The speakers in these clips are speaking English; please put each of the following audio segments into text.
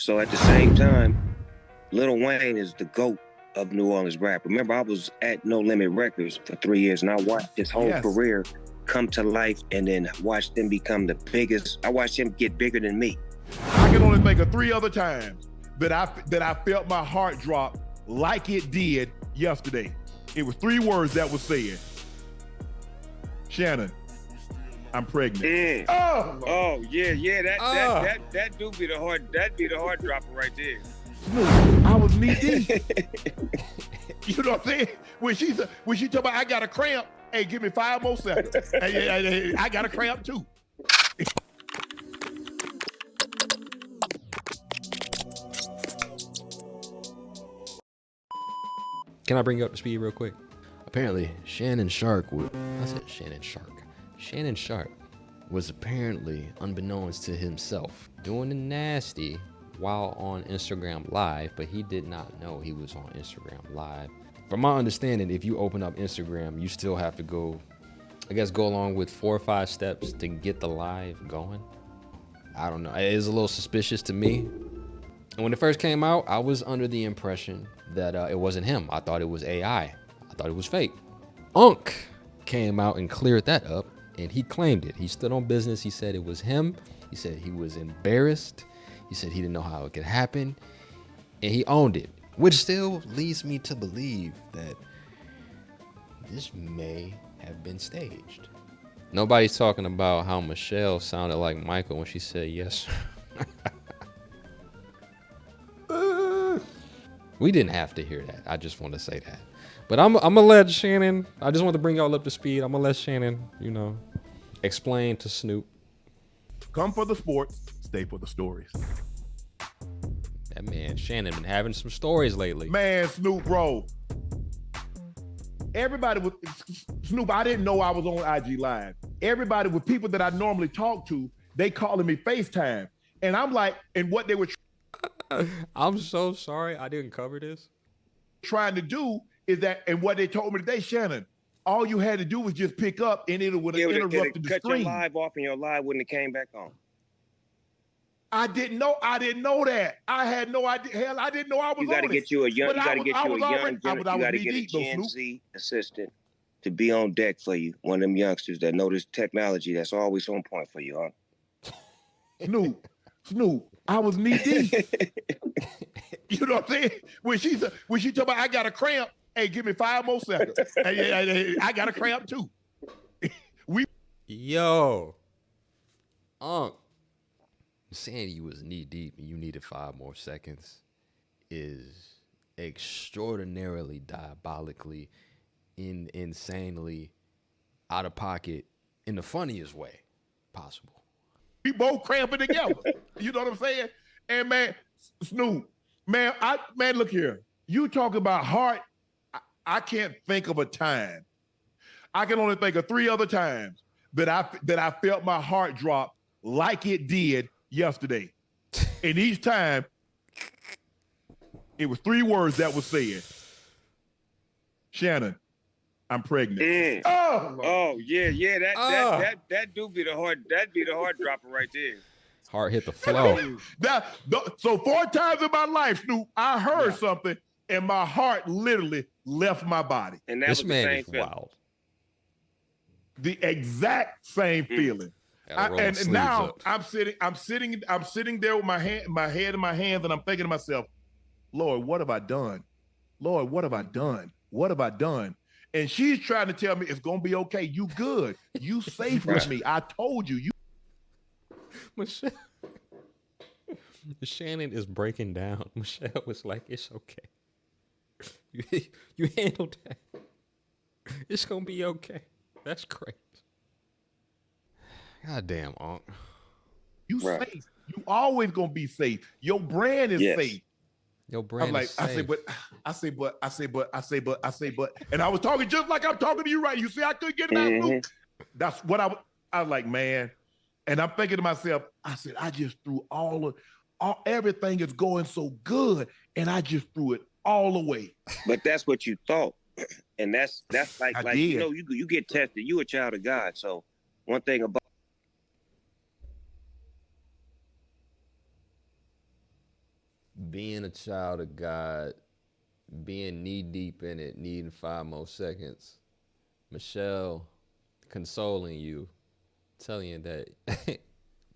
So at the same time, Lil Wayne is the GOAT of New Orleans rap. Remember, I was at No Limit Records for 3 years, and I watched his whole career come to life, and then watched him become the biggest. I watched him get bigger than me. I can only think of 3 other times that I felt my heart drop like it did yesterday. It was 3 words that was said. Shannon, I'm pregnant. Oh yeah. That do be the hard. That be the hard dropper right there. Snoop, I was knee deep. You know what I'm saying? When she talk about I got a cramp, hey, give me 5 more seconds. Hey, I got a cramp too. Can I bring you up to speed real quick? Apparently, Shannon Sharpe was apparently, unbeknownst to himself, Doing the nasty while on Instagram Live, but he did not know he was on Instagram Live. From my understanding, if you open up Instagram, you still have to go along with 4 or 5 steps to get the live going. I don't know. It is a little suspicious to me. And when it first came out, I was under the impression that it wasn't him. I thought it was AI. I thought it was fake. Unc came out and cleared that up, and he claimed it. He stood on business. He said it was him. He said he was embarrassed. He said he didn't know how it could happen, and he owned it, which still leads me to believe that this may have been staged. Nobody's talking about how Michelle sounded like Michael when she said yes. We didn't have to hear that. I just want to say that. But I'm gonna let Shannon, I just want to bring y'all up to speed. I'm gonna let Shannon, explain to Snoop. Come for the sports, stay for the stories. That man Shannon been having some stories lately. Man, Snoop, bro. Everybody with Snoop, I didn't know I was on IG Live. Everybody with people that I normally talk to, they calling me FaceTime. And I'm like, and what they were I'm so sorry I didn't cover this. Trying to do is that, and what they told me today, Shannon, all you had to do was just pick up and it would have interrupted the cut stream. Your live off and your live wouldn't have came back on. I didn't know that. I had no idea. Hell, I didn't know I was on it. You got to get you a Gen Z assistant to be on deck for you. One of them youngsters that know this technology that's always on point for you, huh? Snoop, I was knee deep. You know what I'm saying? When she talk about I got a cramp, hey, give me 5 more seconds. Hey, I got a cramp too. Saying you was knee deep and you needed 5 more seconds is extraordinarily diabolically, insanely out of pocket in the funniest way possible. We both cramping together. You know what I'm saying? And man, Snoop, man, look here. You talk about heart. I can't think of a time. I can only think of 3 other times that I felt my heart drop like it did yesterday. And each time, it was 3 words that was said. Shannon, I'm pregnant. Oh yeah. That do be the hard. That be the hard dropper right there. Heart hit the flow. So 4 times in my life, Snoop, I heard something and my heart literally left my body. And that this was the man same is feeling. wild. The exact same feeling. And now I'm sitting there with my head in my hands, and I'm thinking to myself, Lord, what have I done? Lord, what have I done? What have I done? And she's trying to tell me it's gonna be okay. You good? You safe with me? I told you. Michelle, Shannon is breaking down. Michelle was like, "It's okay. You handled that. It's gonna be okay." That's great. God damn, Unc. You safe. You always gonna be safe. Your brand is safe. Your brand I'm like, is safe. I say, but, and I was talking just like I'm talking to you, right? You see, I couldn't get it out. Mm-hmm. That's what I was like, man. And I'm thinking to myself, I said, I just threw everything is going so good, and I just threw it all away. But that's what you thought, and that's like you get tested. You a child of God, so one thing about being a child of God, being knee deep in it, needing 5 more seconds, Michelle consoling you, telling you that,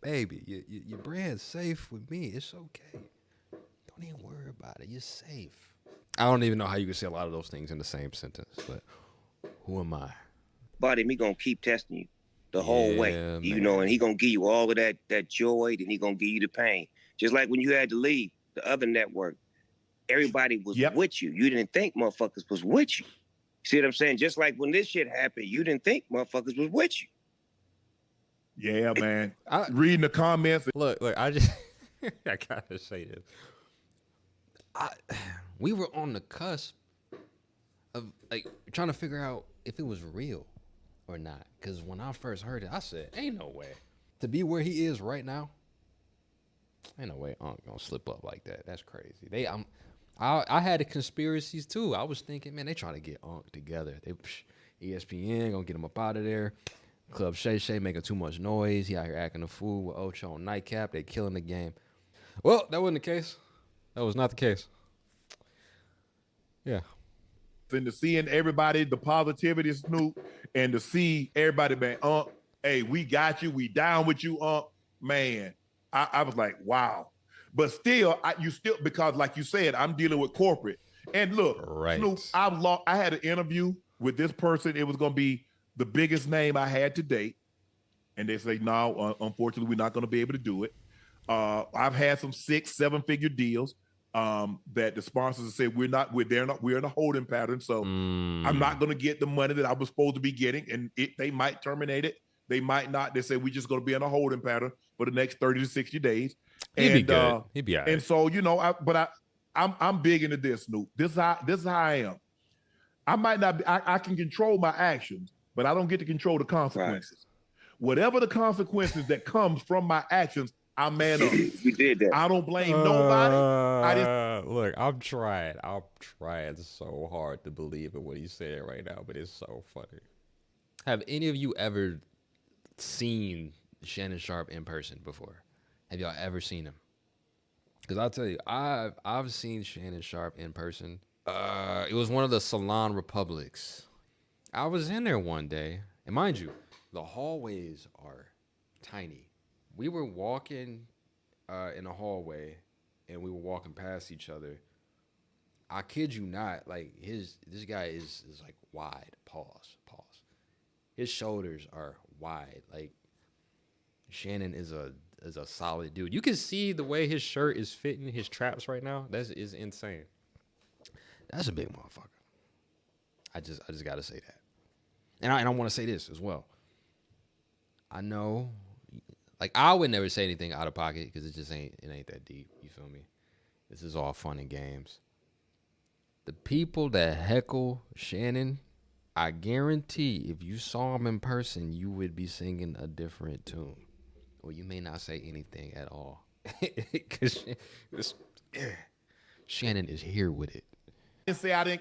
baby, your brand's safe with me. It's okay. Don't even worry about it. You're safe. I don't even know how you can say a lot of those things in the same sentence, but who am I? Buddy, me gonna keep testing you the whole way, man. You know, and he gonna give you all of that joy, then he gonna give you the pain. Just like when you had to leave the other network, everybody was with you. You didn't think motherfuckers was with you. See what I'm saying? Just like when this shit happened, you didn't think motherfuckers was with you. Yeah, man. Reading the comments. Look, I gotta say this. We were on the cusp of like trying to figure out if it was real or not. Because when I first heard it, I said, ain't no way. To be where he is right now, ain't no way Unc gonna slip up like that. That's crazy. I had the conspiracies too. I was thinking, man, they trying to get Unc together. ESPN gonna get him up out of there. Club Shay making too much noise. He out here acting a fool with Ocho on nightcap. They killing the game. Well, that wasn't the case. That was not the case. Yeah. And to seeing everybody, the positivity, Snoop, and to see everybody, man, hey, we got you. We down with you, man. I was like, wow. But still, because like you said, I'm dealing with corporate. And look, Snoop, I had an interview with this person. It was going to be the biggest name I had to date. And they say, no, unfortunately, we're not going to be able to do it. I've had some 6-7 figure deals that the sponsors have said we're in a holding pattern. So I'm not going to get the money that I was supposed to be getting. And they might terminate it. They might not. They say we're just going to be in a holding pattern for the next 30 to 60 days. He'd be good. He'd be all right. And so, you know, I'm big into this, Snoop. This is how I am. I might not be, I can control my actions, but I don't get to control the consequences. Right. Whatever the consequences that comes from my actions, I man up. You did that. I don't blame nobody. Look, I'm trying so hard to believe in what he's saying right now, but it's so funny. Have any of you ever seen Shannon Sharpe in person before? Have y'all ever seen him? Because I'll tell you, I've seen Shannon Sharpe in person. It was one of the Salon Republics. I was in there one day, and mind you, the hallways are tiny. We were walking in a hallway, and we were walking past each other. I kid you not, like this guy is like wide. Pause. His shoulders are wide. Like Shannon is a solid dude. You can see the way his shirt is fitting his traps right now. That is insane. That's a big motherfucker. I just gotta say that. And I want to say this as well. I know, like I would never say anything out of pocket because it ain't that deep. You feel me? This is all fun and games. The people that heckle Shannon, I guarantee if you saw him in person, you would be singing a different tune. Or you may not say anything at all. Because Shannon is here with it.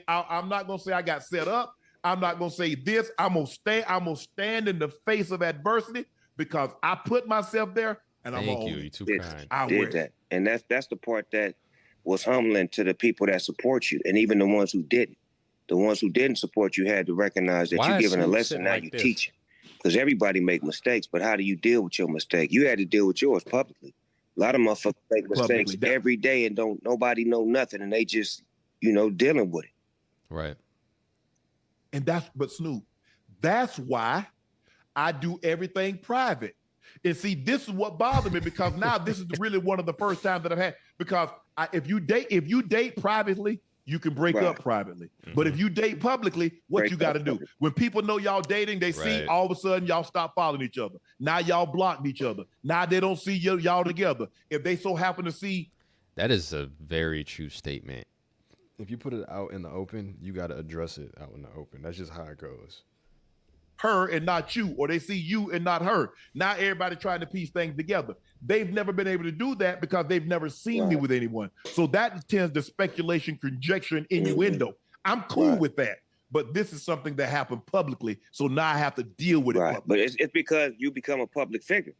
I'm not going to say I got set up. I'm not going to say this. I'm going to stand in the face of adversity because I put myself there and I'm Thank you. You're too kind. I did that. And that's the part that was humbling to the people that support you and even the ones who didn't. The ones who didn't support you had to recognize that you're giving a lesson, now you're teaching. Because everybody make mistakes, but how do you deal with your mistake? You had to deal with yours publicly. A lot of motherfuckers make mistakes every day and nobody know nothing, and they just, dealing with it. Right. But Snoop, that's why I do everything private. And see, this is what bothered me because now this is really one of the first times that I've had, because if you date privately, you can break up privately. Mm-hmm. But if you date publicly, what you got to do? When people know y'all dating, they see all of a sudden y'all stop following each other. Now y'all blocked each other. Now they don't see y'all together. If they so happen to see. That is a very true statement. If you put it out in the open, you got to address it out in the open. That's just how it goes. Her and not you, or they see you and not her. Now everybody trying to piece things together. They've never been able to do that because they've never seen me with anyone. So that tends to speculation, conjecture, and innuendo. I'm cool with that. But this is something that happened publicly. So now I have to deal with it publicly. But it's because you become a public figure.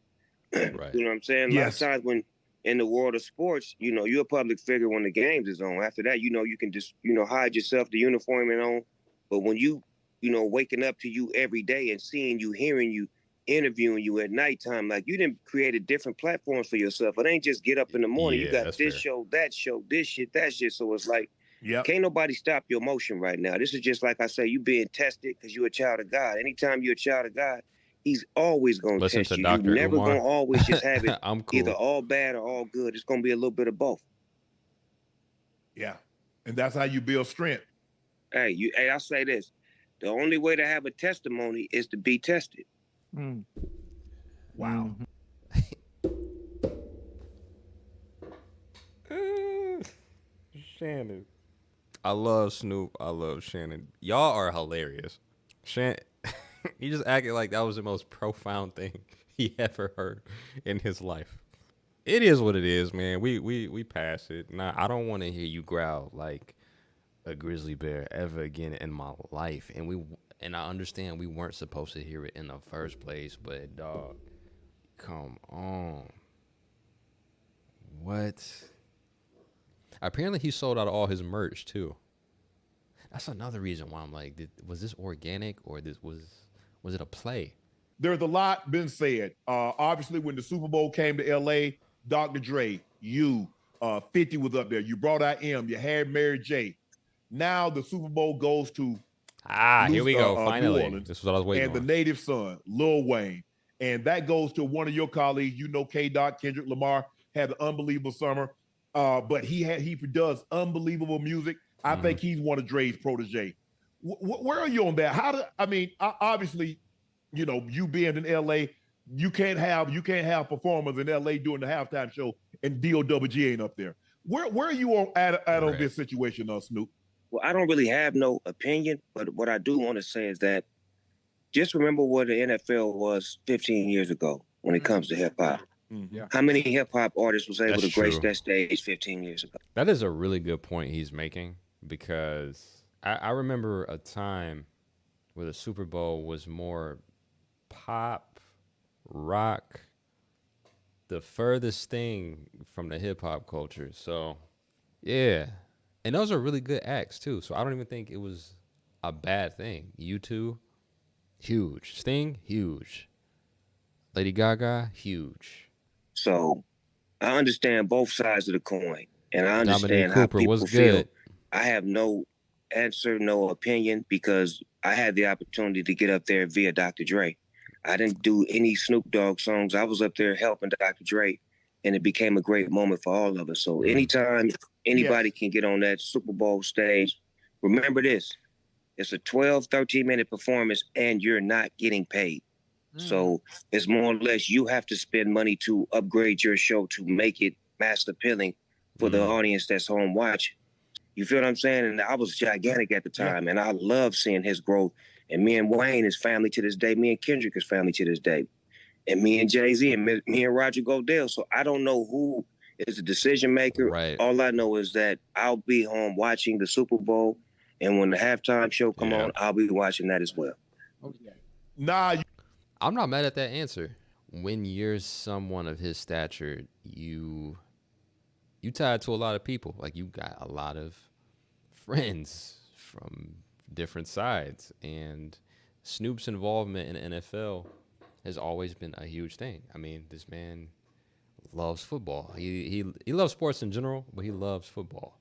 Right. You know what I'm saying? Yes. A lot of times in the world of sports, you're a public figure when the games is on. After that, you can just, hide yourself, the uniform and on. But when waking up to you every day and seeing you, hearing you, interviewing you at nighttime, like you didn't create a different platform for yourself. It ain't just get up in the morning. You got this fair. Show, that show, this shit, that shit. So it's like, can't nobody stop your motion right now. This is just like I say, you being tested because you're a child of God. Anytime you're a child of God, He's always going to test you. You're never going to always just have it cool. Either all bad or all good. It's going to be a little bit of both. Yeah. And that's how you build strength. Hey, I'll say this. The only way to have a testimony is to be tested. Mm. Wow. Shannon. I love Snoop. I love Shannon. Y'all are hilarious. Shannon. He just acted like that was the most profound thing he ever heard in his life. It is what it is, man. We pass it. Nah, I don't want to hear you growl like a grizzly bear ever again in my life. And I understand we weren't supposed to hear it in the first place, but dog, come on. What? Apparently he sold out all his merch too. That's another reason why I'm like, was this organic or was it a play? There's a lot been said. Obviously, when the Super Bowl came to L.A., Dr. Dre, 50 was up there. You brought out M. You had Mary J. Now the Super Bowl goes to here we go. Finally, this is what I was waiting and on. The Native Son, Lil Wayne, and that goes to one of your colleagues. K-Dot, Kendrick Lamar had an unbelievable summer, but he does unbelievable music. I think he's one of Dre's protege. Where are you on that? Obviously, you being in LA, you can't have performers in LA doing the halftime show and D.O.G. ain't up there. Where are you on this situation, Snoop? Well, I don't really have no opinion, but what I do want to say is that just remember what the NFL was 15 years ago when it comes to hip hop. Yeah. How many hip hop artists was able to grace that stage 15 years ago? That is a really good point he's making, because I remember a time where the Super Bowl was more pop, rock, the furthest thing from the hip hop culture. So, yeah. And those are really good acts too. So I don't even think it was a bad thing. U2, huge. Sting, huge. Lady Gaga, huge. So I understand both sides of the coin, and I understand Dominic Cooper, how people what's feel. good? I have no answer, no opinion, because I had the opportunity to get up there via Dr. Dre. I didn't do any Snoop Dogg songs. I was up there helping Dr. Dre, and it became a great moment for all of us. So anytime anybody can get on that Super Bowl stage, remember this. It's a 12, 13-minute performance, and you're not getting paid. So it's more or less you have to spend money to upgrade your show to make it mass appealing for the audience that's home watching. You feel what I'm saying? And I was gigantic at the time, and I love seeing his growth. And me and Wayne is family to this day. Me and Kendrick is family to this day. And me and Jay-Z and me and Roger Goodell. So I don't know who is the decision maker. Right. All I know is that I'll be home watching the Super Bowl, and when the halftime show come on, I'll be watching that as well. Okay. I'm not mad at that answer. When you're someone of his stature, you tied to a lot of people. Like, you got a lot of friends from different sides, and Snoop's involvement in the NFL has always been a huge thing. I mean, this man loves football. He loves sports in general, but he loves football.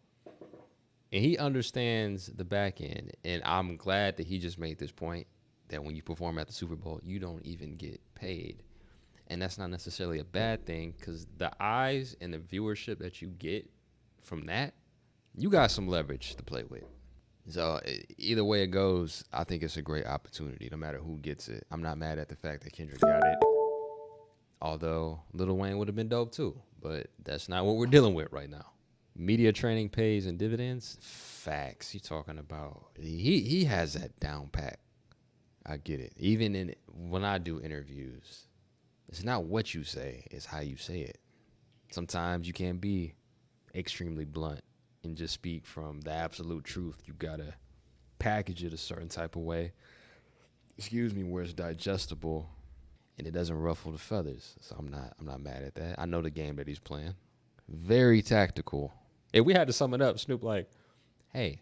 And he understands the back end. And I'm glad that he just made this point that when you perform at the Super Bowl, you don't even get paid. And that's not necessarily a bad thing, because the eyes and the viewership that you get from that, you got some leverage to play with. So either way it goes, I think it's a great opportunity, no matter who gets it. I'm not mad at the fact that Kendrick got it. Although Lil Wayne would have been dope too, but that's not what we're dealing with right now. Media training pays and dividends? Facts. You talking about, he has that down pat. I get it. Even when I do interviews, it's not what you say, it's how you say it. Sometimes you can't be extremely blunt and just speak from the absolute truth. You gotta package it a certain type of way, where it's digestible and it doesn't ruffle the feathers. So I'm not mad at that. I know the game that he's playing. very tactical. If we had to sum it up, Snoop like, hey,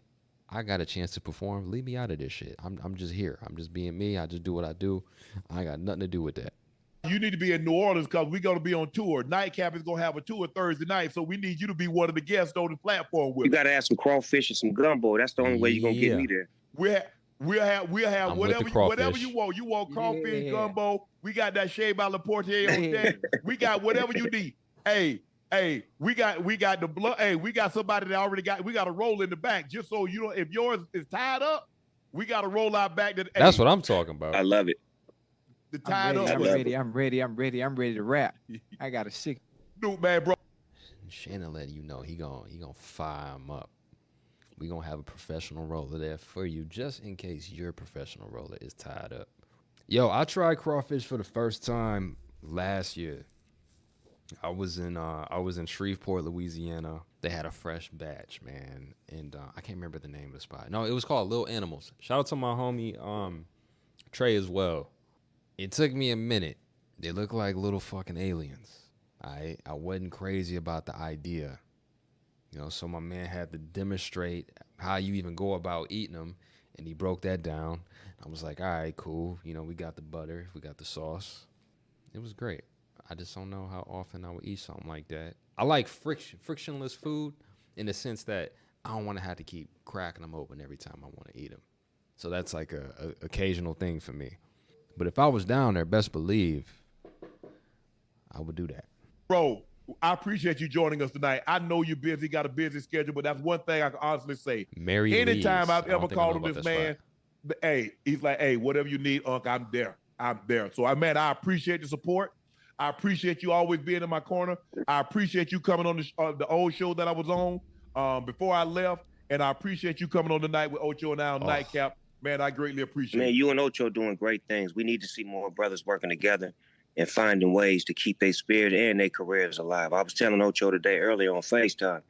I got a chance to perform. Leave me out of this shit. I'm just here. I'm just being me. I just do what I do. I got nothing to do with that. You need to be in New Orleans because we're going to be on tour. Nightcap is going to have a tour Thursday night, so we need you to be one of the guests on the platform with us. You got to have some crawfish and some gumbo. That's the only way you're going to get me there. We'll have whatever you want. You want crawfish, gumbo. We got that Shea by La Portier on deck. We got whatever you need. Hey, we got the blood. Hey, we got somebody that already got. We got to roll in the back just so you know if yours is tied up, we got to roll our back. That's what I'm talking about. I love it. The tied up. I'm ready to rap. I got a sick. Dude, man, bro. Shannon let you know he gonna fire him up. We gonna have a professional roller there for you just in case your professional roller is tied up. Yo, I tried crawfish for the first time last year. I was in Shreveport, Louisiana. They had a fresh batch, man, and I can't remember the name of the spot. No, it was called Little Animals. Shout out to my homie Trey as well. It took me a minute. They look like little fucking aliens. I wasn't crazy about the idea. You know, so my man had to demonstrate how you even go about eating them, and he broke that down. I was like, all right, cool. You know, we got the butter, we got the sauce. It was great. I just don't know how often I would eat something like that. I like frictionless food in the sense that I don't want to have to keep cracking them open every time I want to eat them. So that's like a occasional thing for me. But if I was down there, best believe I would do that. Bro, I appreciate you joining us tonight. I know you're busy, got a busy schedule, but that's one thing I can honestly say. Anytime I've ever called on this man, hey, he's like, hey, whatever you need, Unc, I'm there. I'm there. So, man, I appreciate the support. I appreciate you always being in my corner. I appreciate you coming on the old show that I was on before I left. And I appreciate you coming on tonight with Ocho and Al Nightcap. Man, I greatly appreciate it. Man, you and Ocho doing great things. We need to see more brothers working together and finding ways to keep their spirit and their careers alive. I was telling Ocho today earlier on FaceTime,